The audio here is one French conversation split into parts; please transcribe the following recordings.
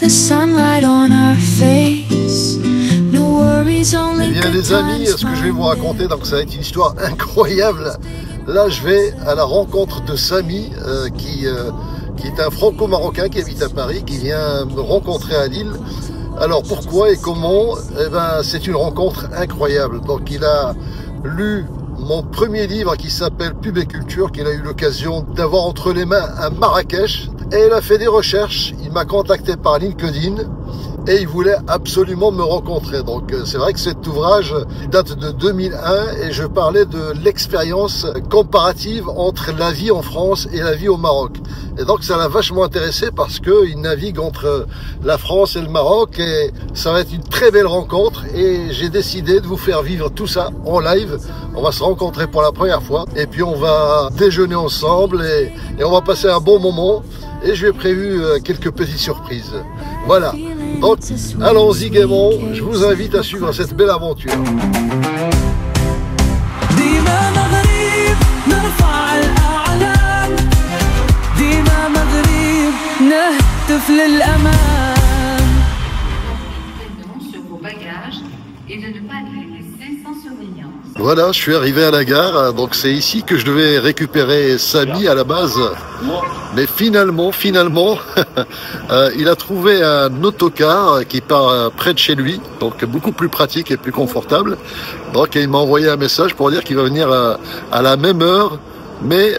Eh bien les amis, ce que je vais vous raconter, donc ça va être une histoire incroyable. Là je vais à la rencontre de Samy qui est un franco-marocain qui habite à Paris, qui vient me rencontrer à Lille. Alors pourquoi et comment? Eh ben c'est une rencontre incroyable. Donc il a lu mon premier livre qui s'appelle Pub et Culture, qu'il a eu l'occasion d'avoir entre les mains à Marrakech. Et il a fait des recherches, il m'a contacté par LinkedIn et il voulait absolument me rencontrer. Donc c'est vrai que cet ouvrage date de 2001 et je parlais de l'expérience comparative entre la vie en France et la vie au Maroc. Et donc ça l'a vachement intéressé parce qu'il navigue entre la France et le Maroc et ça va être une très belle rencontre et j'ai décidé de vous faire vivre tout ça en live. On va se rencontrer pour la première fois et puis on va déjeuner ensemble et on va passer un bon moment. Et je lui ai prévu quelques petites surprises. Voilà. Donc, allons-y gaiement. Je vous invite à suivre cette belle aventure. Voilà, je suis arrivé à la gare, donc c'est ici que je devais récupérer Samy à la base. Mais finalement, il a trouvé un autocar qui part près de chez lui, donc beaucoup plus pratique et plus confortable. Donc il m'a envoyé un message pour dire qu'il va venir à la même heure, mais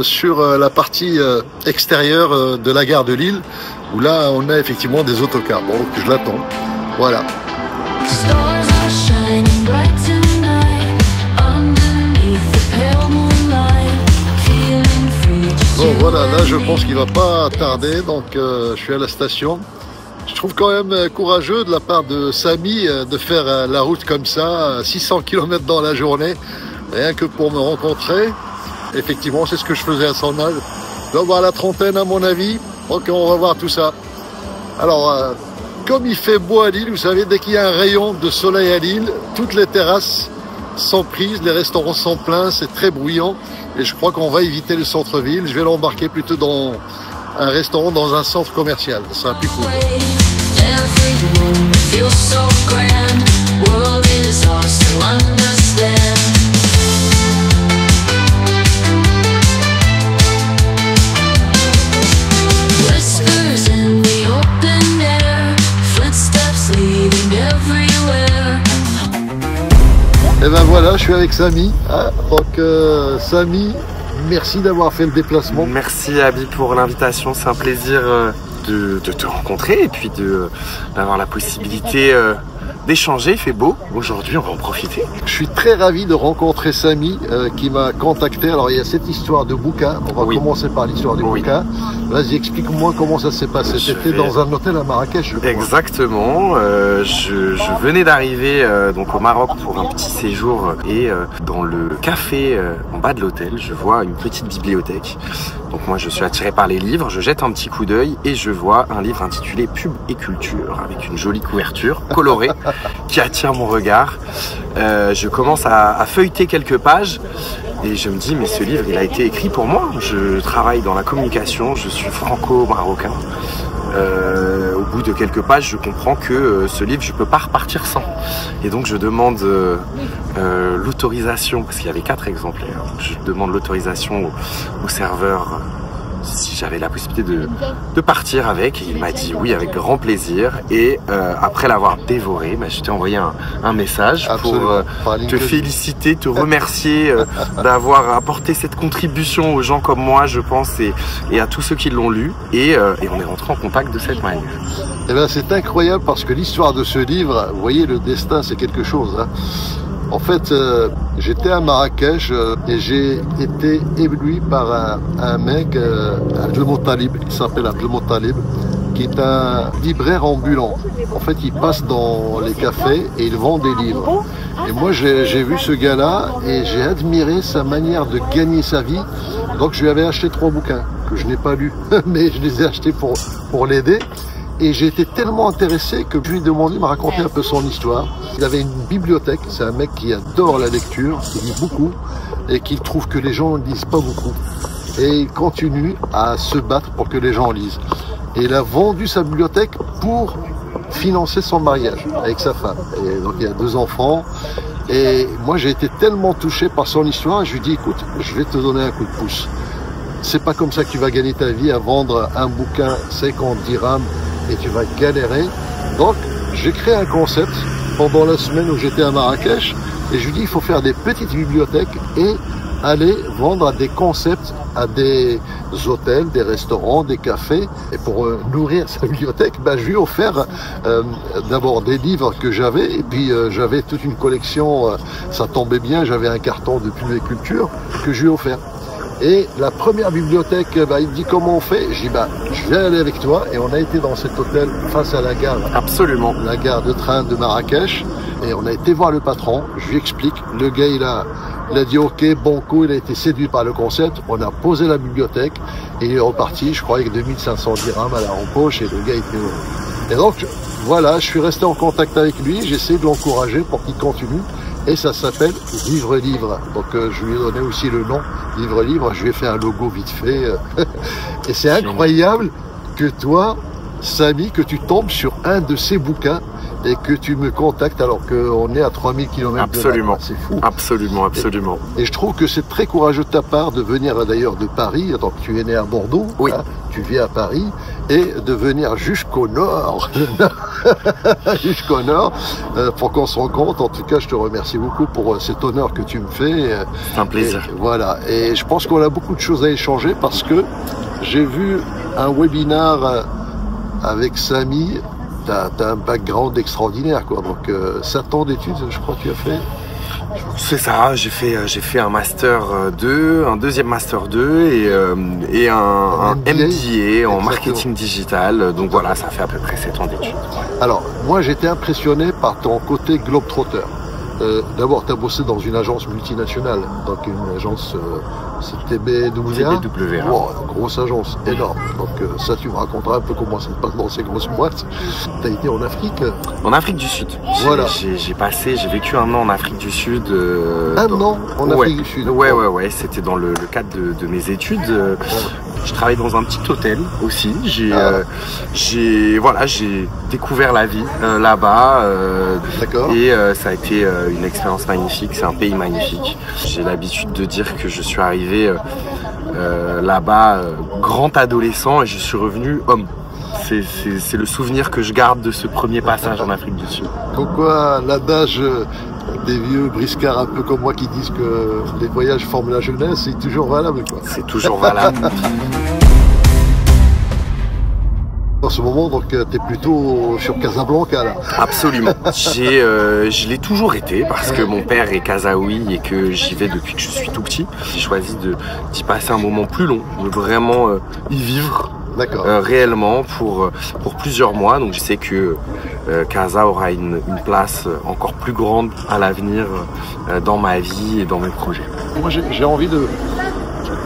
sur la partie extérieure de la gare de Lille, où là on a effectivement des autocars. Donc je l'attends. Voilà. Bon voilà, là je pense qu'il va pas tarder, donc je suis à la station. Je trouve quand même courageux de la part de Samy de faire la route comme ça, 600 km dans la journée, rien que pour me rencontrer. Effectivement, c'est ce que je faisais à son âge. Je dois avoir la trentaine à mon avis, donc on va voir tout ça. Alors, comme il fait beau à Lille, vous savez, dès qu'il y a un rayon de soleil à Lille, toutes les terrasses sont prises, les restaurants sont pleins, c'est très bruyant. Et je crois qu'on va éviter le centre-ville. Je vais l'embarquer plutôt dans un restaurant, dans un centre commercial. Ça sera plus cool. Et ben voilà, je suis avec Samy. Donc Samy, merci d'avoir fait le déplacement. Merci Abi pour l'invitation, c'est un plaisir de te rencontrer et puis d'avoir la possibilité d'échanger. Il fait beau, aujourd'hui on va en profiter. Je suis très ravi de rencontrer Samy qui m'a contacté. Alors il y a cette histoire de bouquin, on va commencer par l'histoire du bouquin. Vas-y, explique-moi comment ça s'est passé. C'était dans un hôtel à Marrakech, je crois. Exactement, je venais d'arriver donc au Maroc pour un petit séjour et dans le café en bas de l'hôtel, je vois une petite bibliothèque. Donc moi je suis attiré par les livres, je jette un petit coup d'œil et je vois un livre intitulé Pub et Culture avec une jolie couverture colorée qui attire mon regard. Je commence à feuilleter quelques pages et je me dis mais ce livre il a été écrit pour moi. Je travaille dans la communication, je suis franco-marocain. Au bout de quelques pages, je comprends que ce livre, je peux pas repartir sans. Et donc, je demande l'autorisation, parce qu'il y avait 4 exemplaires. Je demande l'autorisation au serveur si j'avais la possibilité de partir avec. Et il m'a dit oui, avec grand plaisir. Et après l'avoir dévoré, je t'ai envoyé un message pour te féliciter, te remercier d'avoir apporté cette contribution aux gens comme moi, je pense, et à tous ceux qui l'ont lu. Et on est rentré en contact de cette manière. Eh bien, c'est incroyable parce que l'histoire de ce livre, vous voyez, le destin, c'est quelque chose. Hein. En fait, j'étais à Marrakech et j'ai été ébloui par un mec, Abdelmoutalib, qui s'appelle Abdelmoutalib, qui est un libraire ambulant. En fait, il passe dans les cafés et il vend des livres. Et moi, j'ai vu ce gars-là et j'ai admiré sa manière de gagner sa vie. Donc, je lui avais acheté 3 bouquins que je n'ai pas lus, mais je les ai achetés pour l'aider. Et j'ai été tellement intéressé que je lui ai demandé de me raconter un peu son histoire. Il avait une bibliothèque, c'est un mec qui adore la lecture, qui lit beaucoup et qui trouve que les gens ne lisent pas beaucoup. Et il continue à se battre pour que les gens lisent. Et il a vendu sa bibliothèque pour financer son mariage avec sa femme. Et donc il y a 2 enfants. Et moi j'ai été tellement touché par son histoire, je lui dis écoute, je vais te donner un coup de pouce. C'est pas comme ça que tu vas gagner ta vie à vendre un bouquin 50 dirhams et tu vas galérer. Donc j'ai créé un concept pendant la semaine où j'étais à Marrakech et je lui dis il faut faire des petites bibliothèques et aller vendre des concepts à des hôtels, des restaurants, des cafés. Et pour nourrir sa bibliothèque, je lui ai offert d'abord des livres que j'avais, et puis j'avais toute une collection, ça tombait bien, j'avais un carton de pulvéculture que je lui ai offert. Et la première bibliothèque, il me dit comment on fait. Je dis je vais aller avec toi. Et on a été dans cet hôtel face à la gare. Absolument. La gare de train de Marrakech. Et on a été voir le patron. Je lui explique. Le gars, il a dit ok, banco. Il a été séduit par le concept. On a posé la bibliothèque et il est reparti. Je crois avec 2500 dirhams à la poche. Et le gars était heureux. Et donc voilà, je suis resté en contact avec lui. J'essaie de l'encourager pour qu'il continue. Et ça s'appelle Vivre Livre. Donc je lui ai donné aussi le nom Vivre Livre. Je lui ai fait un logo vite fait. Et c'est incroyable que toi, Samy, que tu tombes sur un de ces bouquins et que tu me contactes alors qu'on est à 3000 km. Absolument. C'est fou. Absolument, absolument. Et je trouve que c'est très courageux de ta part de venir d'ailleurs de Paris. Donc tu es né à Bordeaux. Oui. Hein, tu vis à Paris. Et de venir jusqu'au nord. Jusqu'au nord. Pour qu'on se rencontre. En tout cas, je te remercie beaucoup pour cet honneur que tu me fais. C'est un plaisir. Et, voilà. Et je pense qu'on a beaucoup de choses à échanger parce que j'ai vu un webinaire avec Samy. T'as un background extraordinaire, quoi. Donc, 7 ans d'études, je crois que tu as fait. C'est ça, j'ai fait un Master 2, un deuxième Master 2 et un MBA en marketing digital. Donc voilà, ça fait à peu près 7 ans d'études. Alors, moi, j'étais impressionné par ton côté globetrotter. D'abord, tu as bossé dans une agence multinationale, donc une agence TBWA. Wow, grosse agence, énorme. Donc ça, tu me raconteras un peu comment ça se passe dans ces grosses boîtes. Tu as été en Afrique? En Afrique du Sud. Voilà. J'ai vécu 1 an en Afrique du Sud. Un an en Afrique du Sud. Ouais. C'était dans le cadre de mes études. Je travaille dans un petit hôtel aussi. J'ai découvert la vie là-bas. D'accord. Et ça a été une expérience magnifique. C'est un pays magnifique. J'ai l'habitude de dire que je suis arrivé là-bas grand adolescent et je suis revenu homme. C'est le souvenir que je garde de ce premier passage en Afrique du Sud. Pourquoi l'adage des vieux briscards un peu comme moi qui disent que les voyages forment la jeunesse, c'est toujours valable, quoi. C'est toujours valable. En ce moment, donc, tu es plutôt sur Casablanca, là. Absolument. Je l'ai toujours été parce que mon père est kazaoui et que j'y vais depuis que je suis tout petit. J'ai choisi d'y passer un moment plus long, de vraiment y vivre. Réellement pour plusieurs mois. Donc je sais que Casa aura une place encore plus grande à l'avenir dans ma vie et dans mes projets. Moi j'ai envie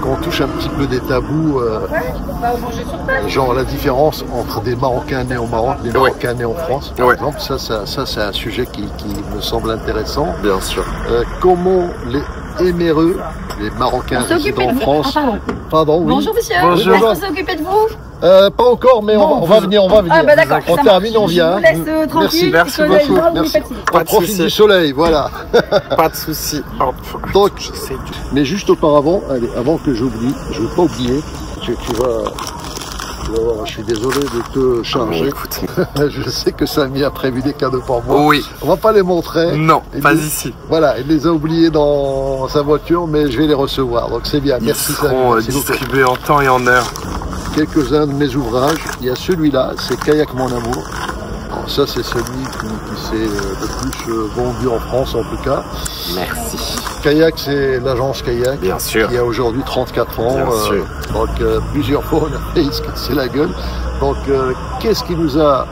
qu'on touche un petit peu des tabous, genre la différence entre des Marocains nés au Maroc et des Marocains nés en France, par exemple. Ça c'est un sujet qui me semble intéressant. Bien sûr. Comment les éméreux, les Marocains résidant en France... Pardon, oui. Bonjour monsieur, bonjour. Est-ce qu'on s'est occupé de vous? Pas encore, mais on va venir. Ah bah d'accord, on termine, on vient. Je vous laisse tranquille. Merci beaucoup. Merci. On profite du soleil, voilà. Pas de souci. Donc, mais juste auparavant, allez, avant que j'oublie, je ne veux pas oublier, tu vas voir, je suis désolé de te charger. Je sais que Samy a prévu des cadeaux pour moi. Oui. On va pas les montrer. Non, pas ici. Voilà, il les a oubliés dans sa voiture, mais je vais les recevoir. Donc c'est bien. Merci Samy. Ils seront distribués en temps et en heure. Quelques-uns de mes ouvrages. Il y a celui-là, c'est Kayak Mon Amour. Alors ça, c'est celui qui s'est le plus vendu en France, en tout cas. Merci. Kayak, c'est l'agence Kayak. Bien sûr. Qui a aujourd'hui 34 ans. Bien sûr. Donc, plusieurs fois, on a failli se casser la gueule. Donc, qu'est-ce qui nous a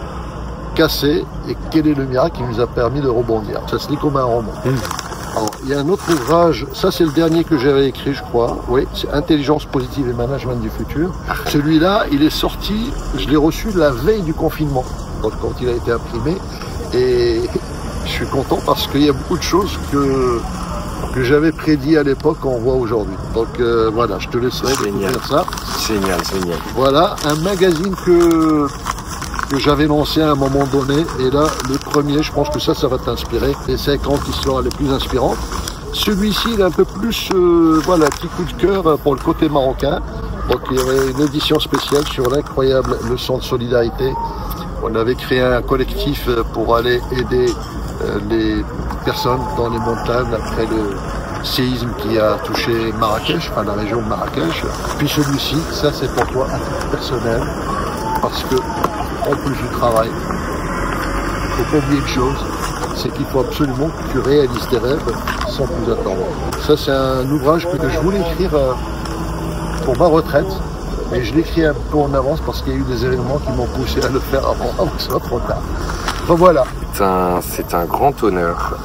cassé et quel est le miracle qui nous a permis de rebondir? Ça se lit comme un roman. Alors, il y a un autre ouvrage, ça c'est le dernier que j'avais écrit, je crois. Oui, c'est Intelligence positive et management du futur. Celui-là, il est sorti, je l'ai reçu la veille du confinement, donc quand il a été imprimé. Et je suis content parce qu'il y a beaucoup de choses que que j'avais prédit à l'époque qu'on voit aujourd'hui. Donc voilà, je te laisserai découvrir ça. Génial, génial. Voilà, un magazine que j'avais lancé à un moment donné. Et là, le premier, je pense que ça va t'inspirer. Les 50 histoires les plus inspirantes. Celui-ci, il est un peu plus, voilà, petit coup de cœur pour le côté marocain. Donc il y avait une édition spéciale sur l'incroyable leçon de solidarité. On avait créé un collectif pour aller aider les personnes dans les montagnes après le séisme qui a touché Marrakech, enfin la région de Marrakech. Puis celui-ci, ça c'est pour toi à titre personnel, parce que en plus du travail, il ne faut pas oublier une chose, c'est qu'il faut absolument que tu réalises tes rêves sans plus attendre. Ça c'est un ouvrage que je voulais écrire pour ma retraite, mais je l'ai écrit un peu en avance parce qu'il y a eu des événements qui m'ont poussé à le faire avant que ce soit trop tard. Enfin voilà. C'est un grand honneur.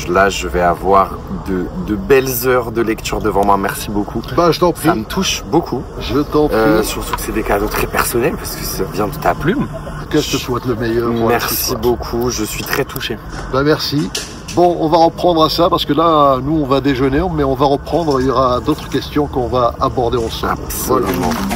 Là, je vais avoir de belles heures de lecture devant moi. Merci beaucoup. Bah, je t'en prie. Ça me touche beaucoup. Je t'en prie. Surtout que c'est des cadeaux très personnels parce que ça vient de ta plume. Que je te souhaite le meilleur. Merci beaucoup. Je suis très touché. Bah, merci. Bon, on va reprendre à ça parce que là, nous, on va déjeuner, mais on va reprendre. Il y aura d'autres questions qu'on va aborder ensemble. Absolument. Voilà.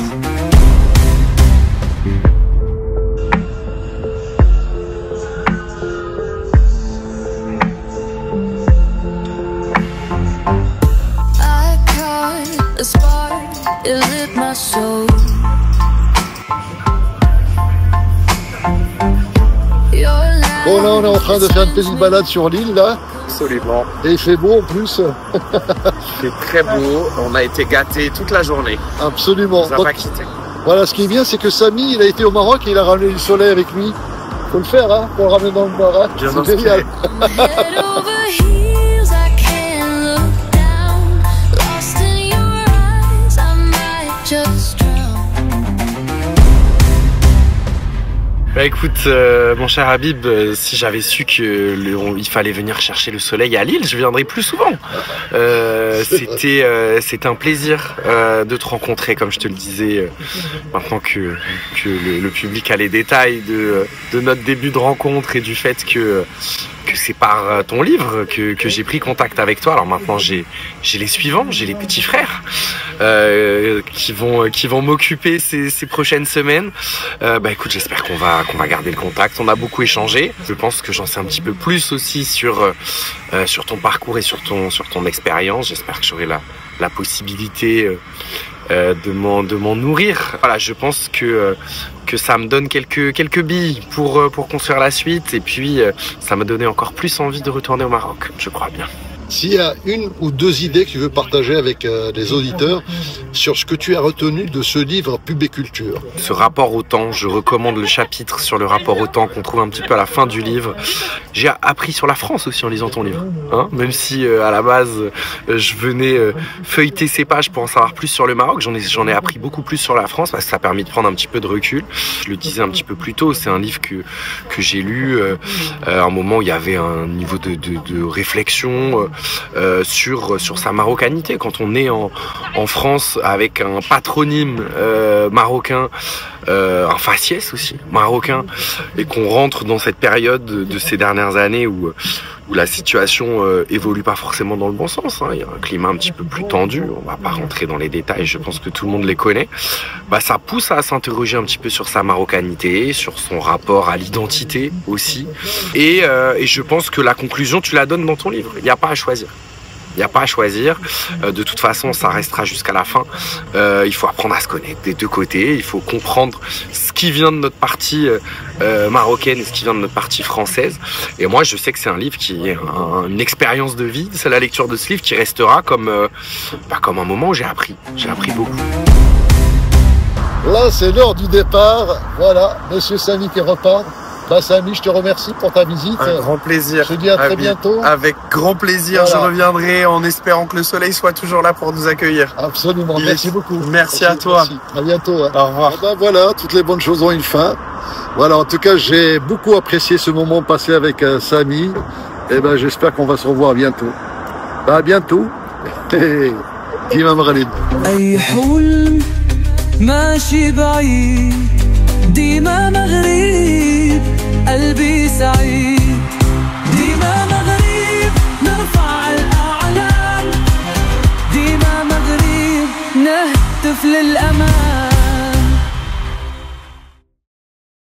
Bon, là, on est en train de faire une petite balade sur l'île, là. Absolument. Et il fait beau en plus. Il fait très beau. On a été gâtés toute la journée. Absolument. On n'a pas quitté. Voilà, ce qui est bien, c'est que Samy, il a été au Maroc et il a ramené du soleil avec lui. Faut le faire, hein, pour le ramener dans le Nord. Hein. C'est génial. Bah écoute, mon cher Habib, si j'avais su que il fallait venir chercher le soleil à Lille, je viendrais plus souvent. C'était un plaisir de te rencontrer, comme je te le disais, maintenant que le public a les détails de notre début de rencontre et du fait que c'est par ton livre que j'ai pris contact avec toi. Alors maintenant j'ai les suivants, j'ai les petits frères qui vont m'occuper ces prochaines semaines. Bah écoute, j'espère qu'on va garder le contact. On a beaucoup échangé. Je pense que j'en sais un petit peu plus aussi sur ton parcours et sur ton expérience. J'espère que j'aurai la possibilité de m'en nourrir. Voilà, je pense que ça me donne quelques billes pour construire la suite, et puis ça m'a donné encore plus envie de retourner au Maroc, je crois bien. S'il y a une ou deux idées que tu veux partager avec les auditeurs sur ce que tu as retenu de ce livre Pub et Culture. Ce rapport au temps, je recommande le chapitre sur le rapport au temps qu'on trouve un petit peu à la fin du livre. J'ai appris sur la France aussi en lisant ton livre, hein, même si à la base je venais feuilleter ces pages pour en savoir plus sur le Maroc. J'en ai appris beaucoup plus sur la France parce que ça a permis de prendre un petit peu de recul. Je le disais un petit peu plus tôt, c'est un livre que j'ai lu à un moment où il y avait un niveau de réflexion sur sa marocanité. Quand on est en France avec un patronyme marocain, un faciès aussi marocain, et qu'on rentre dans cette période de ces dernières années où la situation évolue pas forcément dans le bon sens, hein. Il y a un climat un petit peu plus tendu, on va pas rentrer dans les détails, je pense que tout le monde les connaît. Bah, ça pousse à s'interroger un petit peu sur sa marocanité, sur son rapport à l'identité aussi, et je pense que la conclusion tu la donnes dans ton livre. Il n'y a pas à choisir. Il n'y a pas à choisir. De toute façon, ça restera jusqu'à la fin. Il faut apprendre à se connaître des deux côtés. Il faut comprendre ce qui vient de notre partie marocaine et ce qui vient de notre partie française. Et moi, je sais que c'est un livre qui est une expérience de vie. C'est la lecture de ce livre qui restera comme un moment où j'ai appris. J'ai appris beaucoup. Là, c'est l'heure du départ. Voilà, Monsieur Samy qui repart. Bah, Samy, je te remercie pour ta visite. Un grand plaisir. Je te dis à très bientôt. Avec grand plaisir, voilà. Je reviendrai en espérant que le soleil soit toujours là pour nous accueillir. Absolument, merci beaucoup. Merci à toi. Merci. À bientôt. Hein. Au revoir. Ben voilà, toutes les bonnes choses ont une fin. Voilà, en tout cas, j'ai beaucoup apprécié ce moment passé avec Samy. Et ben, j'espère qu'on va se revoir bientôt. Ben, à bientôt. ديما مغرب. أي حلم ماشي بعيد ديما مغرب قلبي سعيد ديما مغرب نرفع الأعلى طفل الأمان